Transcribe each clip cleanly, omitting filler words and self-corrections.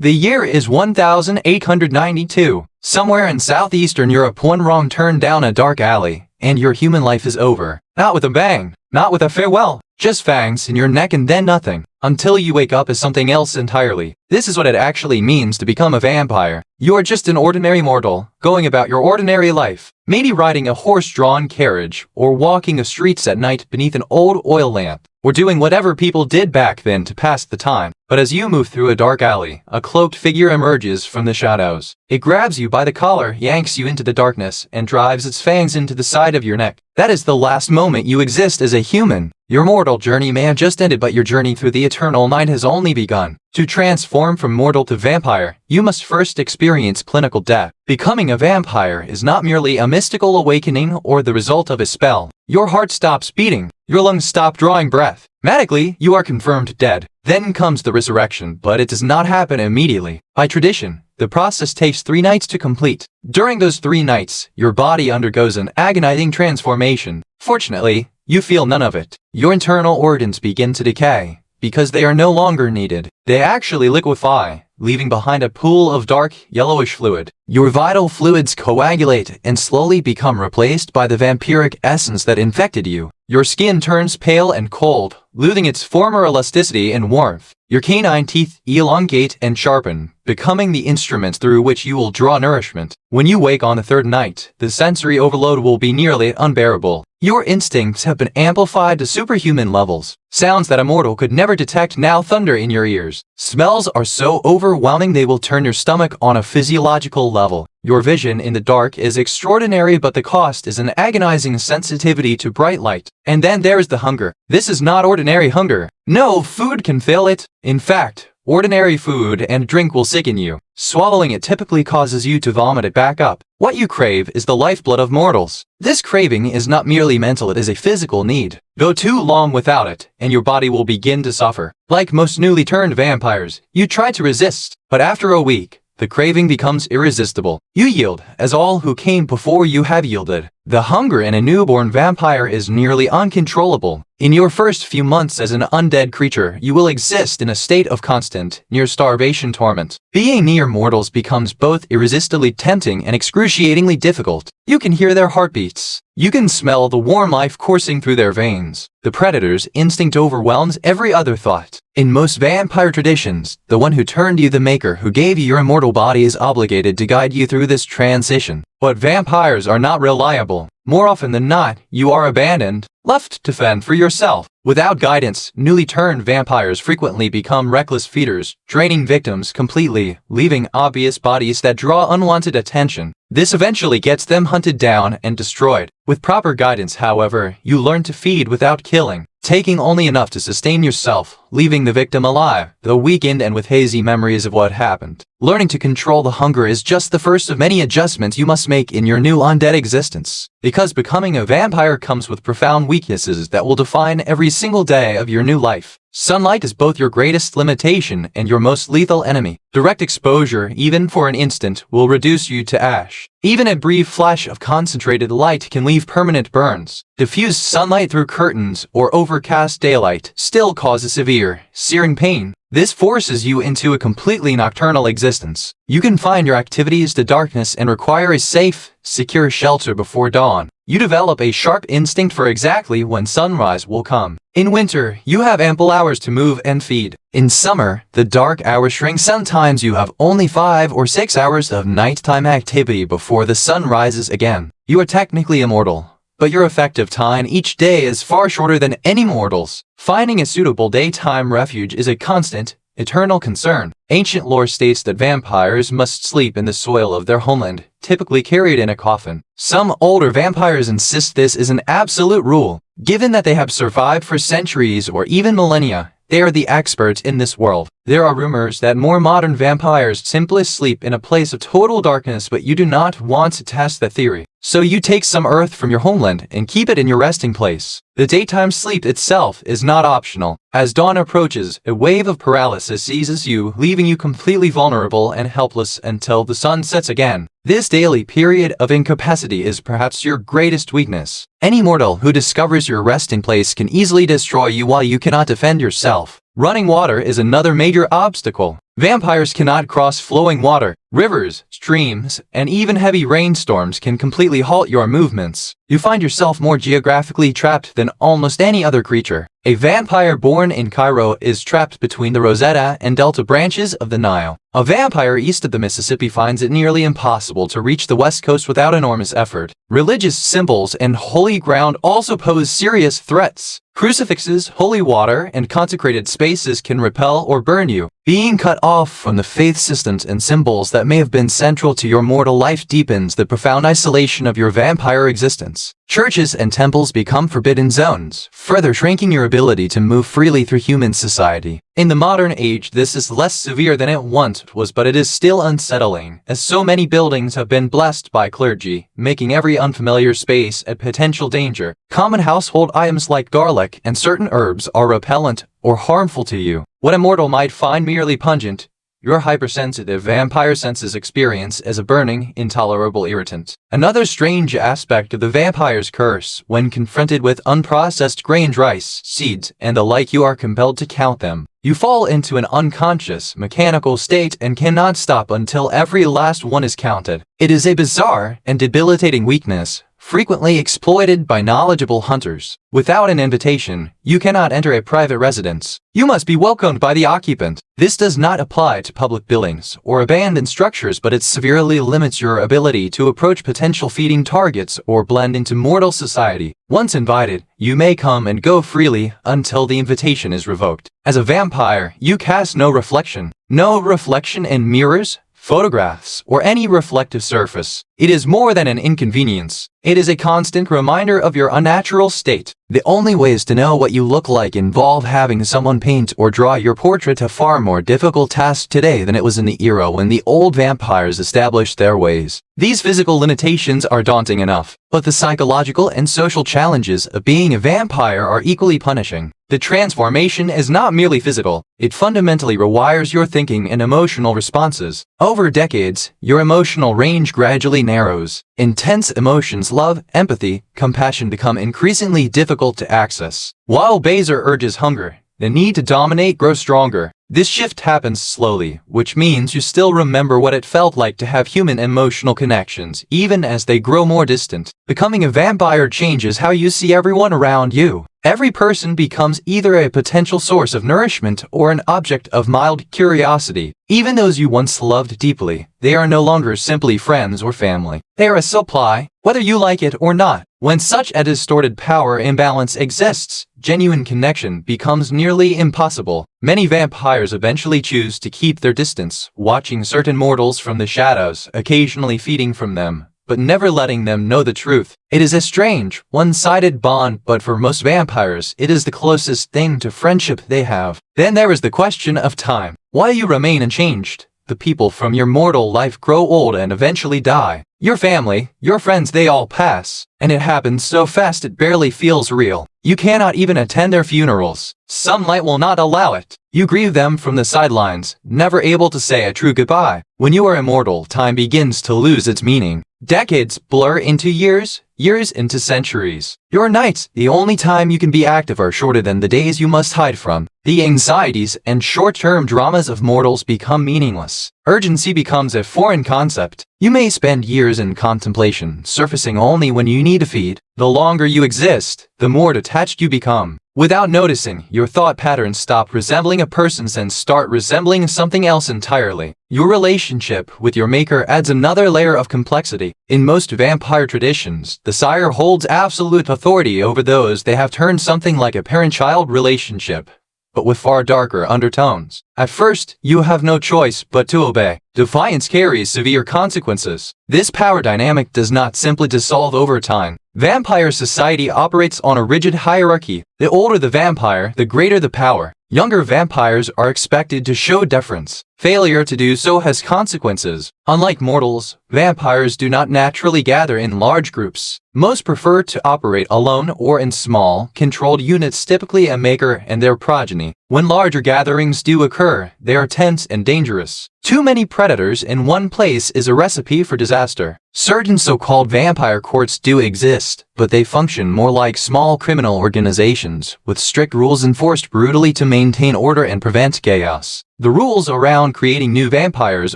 The year is 1892. Somewhere in southeastern Europe, one wrong turn down a dark alley, and your human life is over. Not with a bang, not with a farewell, just fangs in your neck and then nothing, until you wake up as something else entirely. This is what it actually means to become a vampire. You are just an ordinary mortal, going about your ordinary life, maybe riding a horse-drawn carriage, or walking the streets at night beneath an old oil lamp, or doing whatever people did back then to pass the time. But as you move through a dark alley, a cloaked figure emerges from the shadows. It grabs you by the collar, yanks you into the darkness, and drives its fangs into the side of your neck. That is the last moment you exist as a human. Your mortal journey may have just ended, but your journey through the eternal night has only begun. To transform from mortal to vampire, you must first experience clinical death. Becoming a vampire is not merely a mystical awakening or the result of a spell. Your heart stops beating, your lungs stop drawing breath. Medically, you are confirmed dead. Then comes the resurrection, but it does not happen immediately. By tradition, the process takes 3 nights to complete. During those 3 nights, your body undergoes an agonizing transformation. Fortunately, you feel none of it. Your internal organs begin to decay, because they are no longer needed. They actually liquefy, leaving behind a pool of dark, yellowish fluid. Your vital fluids coagulate and slowly become replaced by the vampiric essence that infected you. Your skin turns pale and cold, losing its former elasticity and warmth. Your canine teeth elongate and sharpen, becoming the instruments through which you will draw nourishment. When you wake on the 3rd night, the sensory overload will be nearly unbearable. Your instincts have been amplified to superhuman levels. Sounds that a mortal could never detect now thunder in your ears. Smells are so overwhelming they will turn your stomach on a physiological level. Your vision in the dark is extraordinary, but the cost is an agonizing sensitivity to bright light. And then there is the hunger. This is not ordinary hunger. No food can fill it. In fact, ordinary food and drink will sicken you. Swallowing it typically causes you to vomit it back up. What you crave is the lifeblood of mortals. This craving is not merely mental, it is a physical need. Go too long without it, and your body will begin to suffer. Like most newly turned vampires, you try to resist, but after a week, the craving becomes irresistible. You yield, as all who came before you have yielded. The hunger in a newborn vampire is nearly uncontrollable. In your first few months as an undead creature, you will exist in a state of constant, near-starvation torment. Being near mortals becomes both irresistibly tempting and excruciatingly difficult. You can hear their heartbeats. You can smell the warm life coursing through their veins. The predator's instinct overwhelms every other thought. In most vampire traditions, the one who turned you, the maker who gave you your immortal body, is obligated to guide you through this transition. But vampires are not reliable. More often than not, you are abandoned, left to fend for yourself. Without guidance, newly turned vampires frequently become reckless feeders, draining victims completely, leaving obvious bodies that draw unwanted attention. This eventually gets them hunted down and destroyed. With proper guidance, however, you learn to feed without killing, taking only enough to sustain yourself, leaving the victim alive, though weakened and with hazy memories of what happened. Learning to control the hunger is just the first of many adjustments you must make in your new undead existence. Because becoming a vampire comes with profound weaknesses that will define every single day of your new life. Sunlight is both your greatest limitation and your most lethal enemy. Direct exposure, even for an instant, will reduce you to ash. Even a brief flash of concentrated light can leave permanent burns. Diffused sunlight through curtains or overcast daylight still causes severe, searing pain. This forces you into a completely nocturnal existence. You confine your activities to darkness and require a safe, secure shelter before dawn. You develop a sharp instinct for exactly when sunrise will come. In winter, you have ample hours to move and feed. In summer, the dark hours shrink. Sometimes you have only 5 or 6 hours of nighttime activity before the sun rises again. You are technically immortal, but your effective time each day is far shorter than any mortal's. Finding a suitable daytime refuge is a constant, eternal concern. Ancient lore states that vampires must sleep in the soil of their homeland, typically carried in a coffin. Some older vampires insist this is an absolute rule. Given that they have survived for centuries or even millennia, they are the experts in this world. There are rumors that more modern vampires simply sleep in a place of total darkness, but you do not want to test that theory. So you take some earth from your homeland and keep it in your resting place. The daytime sleep itself is not optional. As dawn approaches, a wave of paralysis seizes you, leaving you completely vulnerable and helpless until the sun sets again. This daily period of incapacity is perhaps your greatest weakness. Any mortal who discovers your resting place can easily destroy you while you cannot defend yourself. Running water is another major obstacle. Vampires cannot cross flowing water. Rivers, streams, and even heavy rainstorms can completely halt your movements. You find yourself more geographically trapped than almost any other creature. A vampire born in Cairo is trapped between the Rosetta and Delta branches of the Nile. A vampire east of the Mississippi finds it nearly impossible to reach the West Coast without enormous effort. Religious symbols and holy ground also pose serious threats. Crucifixes, holy water, and consecrated spaces can repel or burn you. Being cut off from the faith systems and symbols that may have been central to your mortal life deepens the profound isolation of your vampire existence. Churches and temples become forbidden zones, further shrinking your ability to move freely through human society. In the modern age, this is less severe than it once was, but it is still unsettling, as so many buildings have been blessed by clergy, making every unfamiliar space a potential danger. Common household items like garlic and certain herbs are repellent or harmful to you. What a mortal might find merely pungent, your hypersensitive vampire senses experience as a burning, intolerable irritant. Another strange aspect of the vampire's curse, when confronted with unprocessed grained rice, seeds, and the like, you are compelled to count them. You fall into an unconscious, mechanical state and cannot stop until every last one is counted. It is a bizarre and debilitating weakness, frequently exploited by knowledgeable hunters. Without an invitation, you cannot enter a private residence. You must be welcomed by the occupant. This does not apply to public buildings or abandoned structures, but it severely limits your ability to approach potential feeding targets or blend into mortal society. Once invited, you may come and go freely until the invitation is revoked. As a vampire, you cast no reflection. No reflection in mirrors, photographs, or any reflective surface. It is more than an inconvenience. It is a constant reminder of your unnatural state. The only ways to know what you look like involve having someone paint or draw your portrait, a far more difficult task today than it was in the era when the old vampires established their ways. These physical limitations are daunting enough, but the psychological and social challenges of being a vampire are equally punishing. The transformation is not merely physical, it fundamentally rewires your thinking and emotional responses. Over decades, your emotional range gradually narrows. Intense emotions, love, empathy, compassion become increasingly difficult to access. While baser urges hunger, the need to dominate grows stronger. This shift happens slowly, which means you still remember what it felt like to have human emotional connections, even as they grow more distant. Becoming a vampire changes how you see everyone around you. Every person becomes either a potential source of nourishment or an object of mild curiosity. Even those you once loved deeply, they are no longer simply friends or family. They are a supply, whether you like it or not. When such a distorted power imbalance exists, genuine connection becomes nearly impossible. Many vampires eventually choose to keep their distance, watching certain mortals from the shadows, occasionally feeding from them, but never letting them know the truth. It is a strange, one-sided bond, but for most vampires, it is the closest thing to friendship they have. Then there is the question of time. Why you remain unchanged? The people from your mortal life grow old and eventually die. Your family, your friends, they all pass. And it happens so fast it barely feels real. You cannot even attend their funerals. Sunlight will not allow it. You grieve them from the sidelines, never able to say a true goodbye. When you are immortal, time begins to lose its meaning. Decades blur into years, years into centuries. Your nights, the only time you can be active, are shorter than the days you must hide from. The anxieties and short-term dramas of mortals become meaningless. Urgency becomes a foreign concept. You may spend years in contemplation, surfacing only when you need to feed. The longer you exist, the more detached you become. Without noticing, your thought patterns stop resembling a person's and start resembling something else entirely. Your relationship with your maker adds another layer of complexity. In most vampire traditions, the sire holds absolute authority over those they have, turned something like a parent-child relationship, but with far darker undertones. At first, you have no choice but to obey. Defiance carries severe consequences. This power dynamic does not simply dissolve over time. Vampire society operates on a rigid hierarchy. The older the vampire, the greater the power. Younger vampires are expected to show deference. Failure to do so has consequences. Unlike mortals, vampires do not naturally gather in large groups. Most prefer to operate alone or in small, controlled units, typically a maker and their progeny. When larger gatherings do occur, they are tense and dangerous. Too many predators in one place is a recipe for disaster. Certain so-called vampire courts do exist, but they function more like small criminal organizations. regulations, with strict rules enforced brutally to maintain order and prevent chaos. The rules around creating new vampires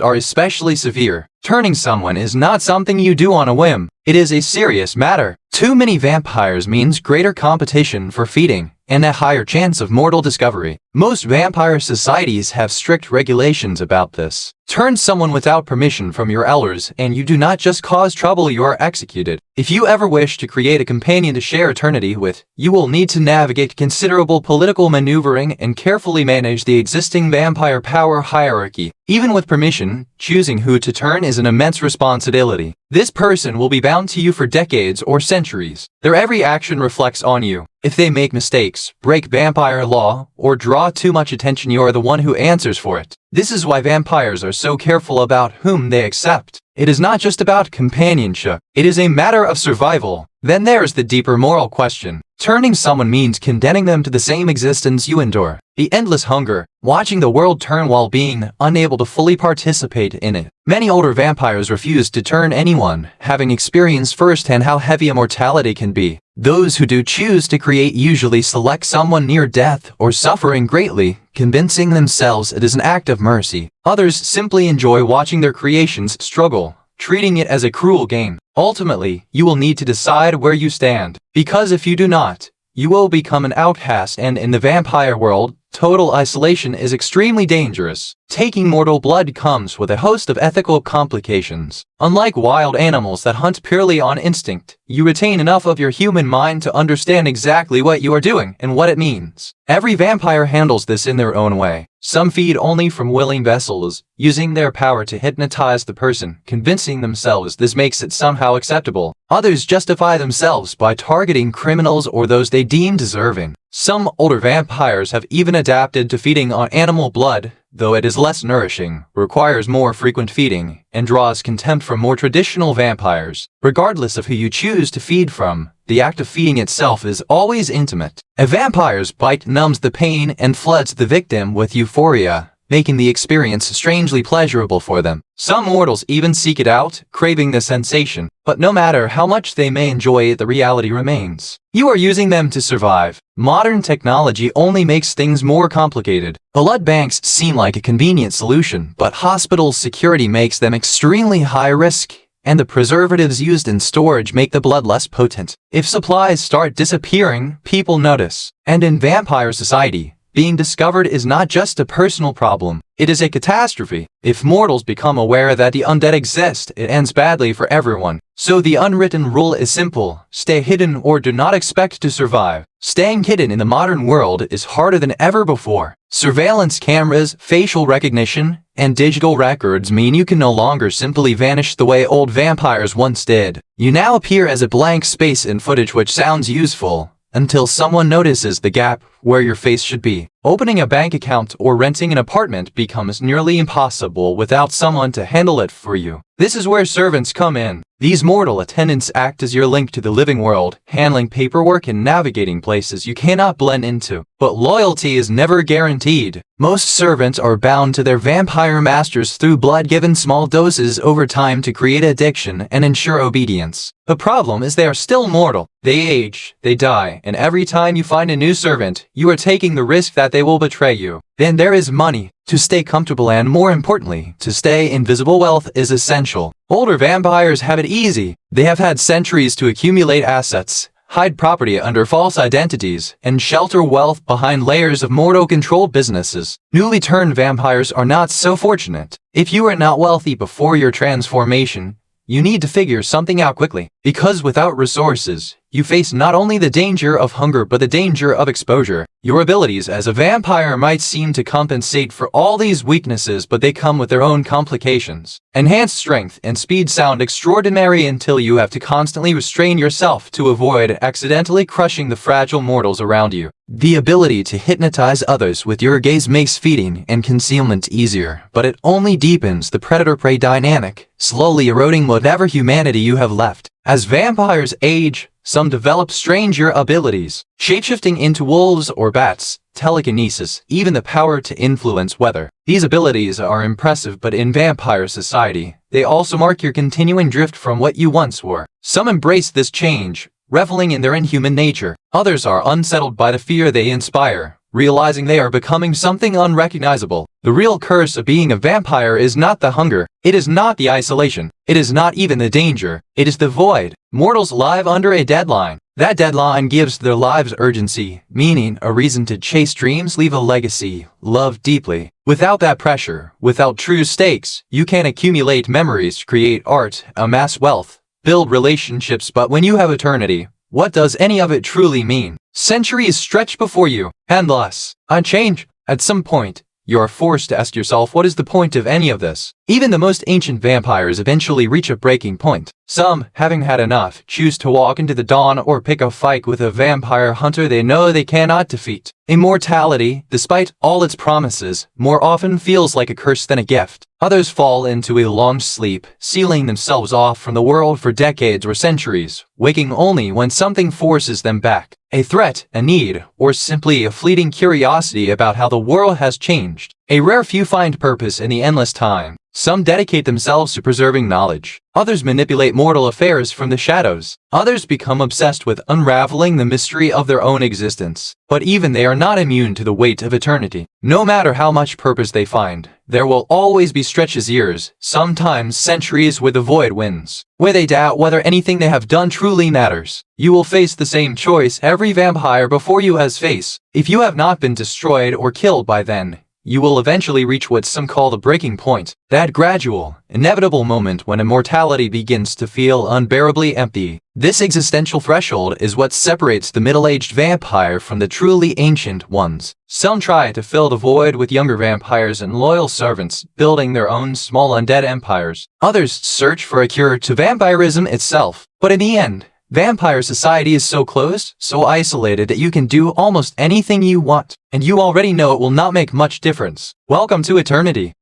are especially severe. Turning someone is not something you do on a whim. It is a serious matter. Too many vampires means greater competition for feeding and a higher chance of mortal discovery. Most vampire societies have strict regulations about this. Turn someone without permission from your elders and you do not just cause trouble, you are executed. If you ever wish to create a companion to share eternity with, you will need to navigate considerable political maneuvering and carefully manage the existing vampire power hierarchy. Even with permission, choosing who to turn is an immense responsibility. This person will be bound to you for decades or centuries. Their every action reflects on you. If they make mistakes, break vampire law, or draw too much attention, you are the one who answers for it. This is why vampires are so careful about whom they accept. It is not just about companionship. It is a matter of survival. Then there is the deeper moral question. Turning someone means condemning them to the same existence you endure. The endless hunger, watching the world turn while being unable to fully participate in it. Many older vampires refuse to turn anyone, having experienced firsthand how heavy immortality can be. Those who do choose to create usually select someone near death or suffering greatly, convincing themselves it is an act of mercy. Others simply enjoy watching their creations struggle, treating it as a cruel game. Ultimately, you will need to decide where you stand, because if you do not, you will become an outcast, and in the vampire world, total isolation is extremely dangerous. Taking mortal blood comes with a host of ethical complications. Unlike wild animals that hunt purely on instinct, you retain enough of your human mind to understand exactly what you are doing and what it means. Every vampire handles this in their own way. Some feed only from willing vessels, using their power to hypnotize the person, convincing themselves this makes it somehow acceptable. Others justify themselves by targeting criminals or those they deem deserving. Some older vampires have even adapted to feeding on animal blood, though it is less nourishing, requires more frequent feeding, and draws contempt from more traditional vampires. Regardless of who you choose to feed from, the act of feeding itself is always intimate. A vampire's bite numbs the pain and floods the victim with euphoria, making the experience strangely pleasurable for them. Some mortals even seek it out, craving the sensation, but no matter how much they may enjoy it, the reality remains. You are using them to survive. Modern technology only makes things more complicated. Blood banks seem like a convenient solution, but hospital security makes them extremely high risk, and the preservatives used in storage make the blood less potent. If supplies start disappearing, people notice. And in vampire society, being discovered is not just a personal problem, it is a catastrophe. If mortals become aware that the undead exist, it ends badly for everyone. So the unwritten rule is simple: stay hidden or do not expect to survive. Staying hidden in the modern world is harder than ever before. Surveillance cameras, facial recognition, and digital records mean you can no longer simply vanish the way old vampires once did. You now appear as a blank space in footage, which sounds useful, until someone notices the gap where your face should be. Opening a bank account or renting an apartment becomes nearly impossible without someone to handle it for you. This is where servants come in. These mortal attendants act as your link to the living world, handling paperwork and navigating places you cannot blend into. But loyalty is never guaranteed. Most servants are bound to their vampire masters through blood given small doses over time to create addiction and ensure obedience. The problem is they are still mortal. They age, they die, and every time you find a new servant, you are taking the risk that they will betray you. Then there is money. To stay comfortable and, more importantly, to stay invisible, wealth is essential. Older vampires have it easy. They have had centuries to accumulate assets, hide property under false identities, and shelter wealth behind layers of mortal-controlled businesses. Newly turned vampires are not so fortunate. If you are not wealthy before your transformation, you need to figure something out quickly. Because without resources, you face not only the danger of hunger but the danger of exposure. Your abilities as a vampire might seem to compensate for all these weaknesses, but they come with their own complications. Enhanced strength and speed sound extraordinary until you have to constantly restrain yourself to avoid accidentally crushing the fragile mortals around you. The ability to hypnotize others with your gaze makes feeding and concealment easier, but it only deepens the predator-prey dynamic, slowly eroding whatever humanity you have left. As vampires age, some develop stranger abilities, shapeshifting into wolves or bats, telekinesis, even the power to influence weather. These abilities are impressive, but in vampire society, they also mark your continuing drift from what you once were. Some embrace this change, reveling in their inhuman nature. Others are unsettled by the fear they inspire, realizing they are becoming something unrecognizable. The real curse of being a vampire is not the hunger, it is not the isolation, it is not even the danger, it is the void. Mortals live under a deadline. That deadline gives their lives urgency, meaning, a reason to chase dreams, leave a legacy, love deeply. Without that pressure, without true stakes, you can accumulate memories, create art, amass wealth, build relationships, but when you have eternity, what does any of it truly mean? Centuries stretch before you, endless, unchanged. At some point, you are forced to ask yourself, what is the point of any of this? Even the most ancient vampires eventually reach a breaking point. Some, having had enough, choose to walk into the dawn or pick a fight with a vampire hunter they know they cannot defeat. Immortality, despite all its promises, more often feels like a curse than a gift. Others fall into a long sleep, sealing themselves off from the world for decades or centuries, waking only when something forces them back. A threat, a need, or simply a fleeting curiosity about how the world has changed. A rare few find purpose in the endless time. Some dedicate themselves to preserving knowledge. Others manipulate mortal affairs from the shadows. Others become obsessed with unraveling the mystery of their own existence. But even they are not immune to the weight of eternity. No matter how much purpose they find, there will always be stretches years, sometimes centuries, where the void wins, where they doubt whether anything they have done truly matters. You will face the same choice every vampire before you has faced. If you have not been destroyed or killed by then, you will eventually reach what some call the breaking point, that gradual, inevitable moment when immortality begins to feel unbearably empty. This existential threshold is what separates the middle-aged vampire from the truly ancient ones. Some try to fill the void with younger vampires and loyal servants, building their own small undead empires. Others search for a cure to vampirism itself. But in the end, vampire society is so closed, so isolated that you can do almost anything you want, and you already know it will not make much difference. Welcome to eternity.